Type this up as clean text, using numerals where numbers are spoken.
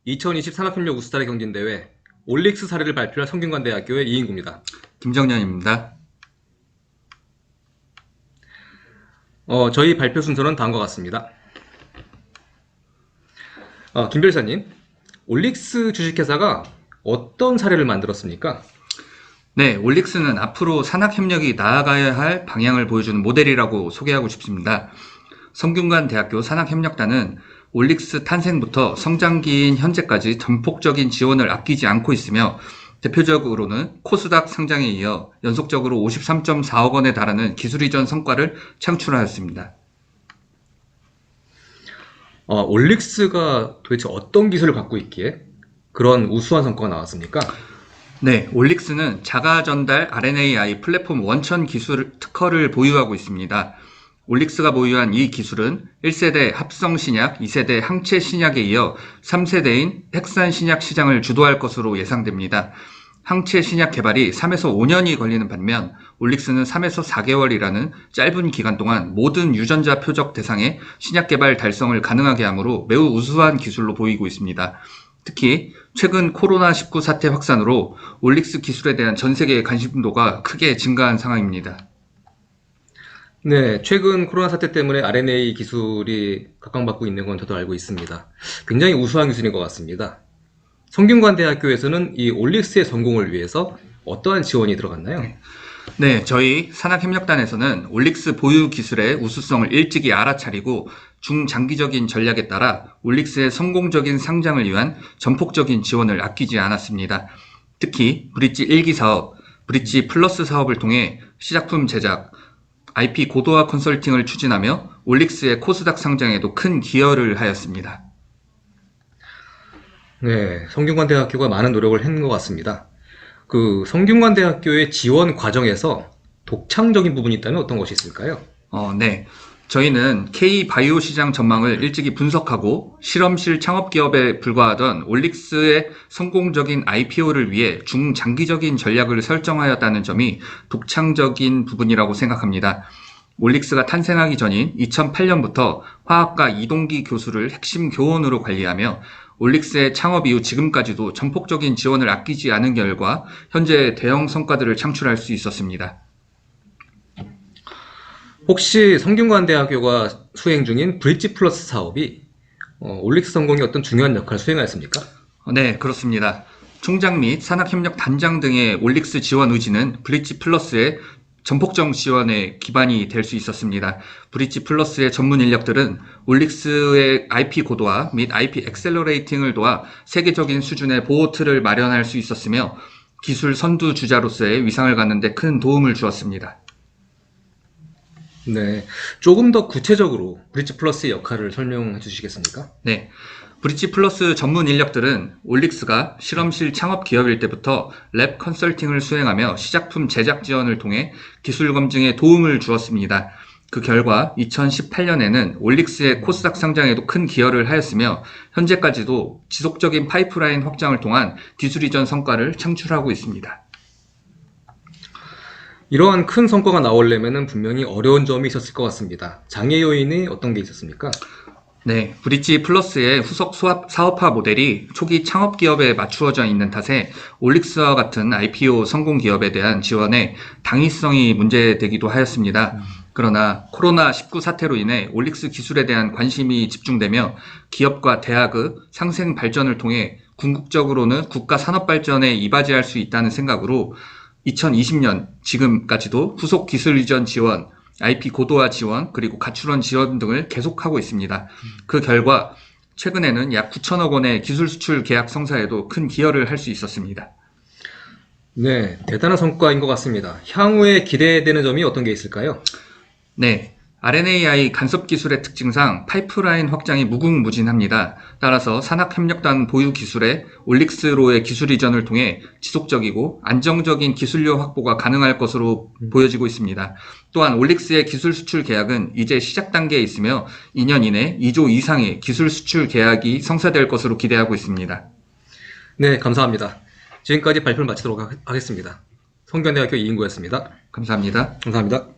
2020 산업협력 우수사례 경진대회 올릭스 사례를 발표할 성균관대학교의 이인구입니다. 김정년입니다. 저희 발표 순서는 다음과 같습니다. 김 변호사님, 올릭스 주식회사가 어떤 사례를 만들었습니까? 네, 올릭스는 앞으로 산학협력이 나아가야 할 방향을 보여주는 모델이라고 소개하고 싶습니다. 성균관대학교 산학협력단은 올릭스 탄생부터 성장기인 현재까지 전폭적인 지원을 아끼지 않고 있으며 대표적으로는 코스닥 상장에 이어 연속적으로 53.4억 원에 달하는 기술 이전 성과를 창출하였습니다. 올릭스가 도대체 어떤 기술을 갖고 있기에 그런 우수한 성과가 나왔습니까? 네, 올릭스는 자가 전달 RNAi 플랫폼 원천 기술 특허를 보유하고 있습니다. 올릭스가 보유한 이 기술은 1세대 합성 신약, 2세대 항체 신약에 이어 3세대인 핵산 신약 시장을 주도할 것으로 예상됩니다. 항체 신약 개발이 3에서 5년이 걸리는 반면 올릭스는 3에서 4개월이라는 짧은 기간 동안 모든 유전자 표적 대상의 신약 개발 달성을 가능하게 하므로 매우 우수한 기술로 보이고 있습니다. 특히 최근 코로나19 사태 확산으로 올릭스 기술에 대한 전 세계의 관심도가 크게 증가한 상황입니다. 네, 최근 코로나 사태 때문에 RNA 기술이 각광받고 있는 건 저도 알고 있습니다. 굉장히 우수한 기술인 것 같습니다. 성균관대학교에서는 이 올릭스의 성공을 위해서 어떠한 지원이 들어갔나요? 네, 저희 산학협력단에서는 올릭스 보유 기술의 우수성을 일찍이 알아차리고 중장기적인 전략에 따라 올릭스의 성공적인 상장을 위한 전폭적인 지원을 아끼지 않았습니다. 특히 브릿지 1기 사업, 브릿지 플러스 사업을 통해 시작품 제작, IP 고도화 컨설팅을 추진하며 올릭스의 코스닥 상장에도 큰 기여를 하였습니다. 네, 성균관대학교가 많은 노력을 한 것 같습니다. 성균관대학교의 지원 과정에서 독창적인 부분이 있다면 어떤 것이 있을까요? 네. 저희는 K-바이오 시장 전망을 일찍이 분석하고 실험실 창업 기업에 불과하던 올릭스의 성공적인 IPO를 위해 중장기적인 전략을 설정하였다는 점이 독창적인 부분이라고 생각합니다. 올릭스가 탄생하기 전인 2008년부터 화학과 이동기 교수를 핵심 교원으로 관리하며 올릭스의 창업 이후 지금까지도 전폭적인 지원을 아끼지 않은 결과 현재 대형 성과들을 창출할 수 있었습니다. 혹시 성균관대학교가 수행 중인 브릿지 플러스 사업이 올릭스 성공에 어떤 중요한 역할을 수행하였습니까? 네, 그렇습니다. 총장 및 산학협력 단장 등의 올릭스 지원 의지는 브릿지 플러스의 전폭적 지원의 기반이 될 수 있었습니다. 브릿지 플러스의 전문 인력들은 올릭스의 IP 고도화 및 IP 엑셀러레이팅을 도와 세계적인 수준의 보호 틀을 마련할 수 있었으며 기술 선두주자로서의 위상을 갖는 데 큰 도움을 주었습니다. 네, 조금 더 구체적으로 브릿지 플러스의 역할을 설명해 주시겠습니까? 네. 브릿지 플러스 전문 인력들은 올릭스가 실험실 창업 기업일 때부터 랩 컨설팅을 수행하며 시작품 제작 지원을 통해 기술 검증에 도움을 주었습니다. 그 결과 2018년에는 올릭스의 코스닥 상장에도 큰 기여를 하였으며 현재까지도 지속적인 파이프라인 확장을 통한 기술 이전 성과를 창출하고 있습니다. 이러한 큰 성과가 나오려면 분명히 어려운 점이 있었을 것 같습니다. 장애 요인이 어떤 게 있었습니까? 네, 브릿지 플러스의 후속 사업화 모델이 초기 창업 기업에 맞추어져 있는 탓에 올릭스와 같은 IPO 성공 기업에 대한 지원에 당위성이 문제되기도 하였습니다. 그러나 코로나19 사태로 인해 올릭스 기술에 대한 관심이 집중되며 기업과 대학의 상생 발전을 통해 궁극적으로는 국가 산업 발전에 이바지할 수 있다는 생각으로 2020년 지금까지도 후속 기술 이전 지원, IP 고도화 지원, 그리고 가출원 지원 등을 계속하고 있습니다. 그 결과 최근에는 약 9천억 원의 기술 수출 계약 성사에도 큰 기여를 할 수 있었습니다. 네, 대단한 성과인 것 같습니다. 향후에 기대되는 점이 어떤 게 있을까요? 네, RNAi 간섭 기술의 특징상 파이프라인 확장이 무궁무진합니다. 따라서 산학협력단 보유 기술의 올릭스로의 기술 이전을 통해 지속적이고 안정적인 기술료 확보가 가능할 것으로 보여지고 있습니다. 또한 올릭스의 기술 수출 계약은 이제 시작 단계에 있으며 2년 이내 2조 이상의 기술 수출 계약이 성사될 것으로 기대하고 있습니다. 네, 감사합니다. 지금까지 발표를 마치도록 하겠습니다. 성균관대학교 이인구였습니다. 감사합니다. 감사합니다.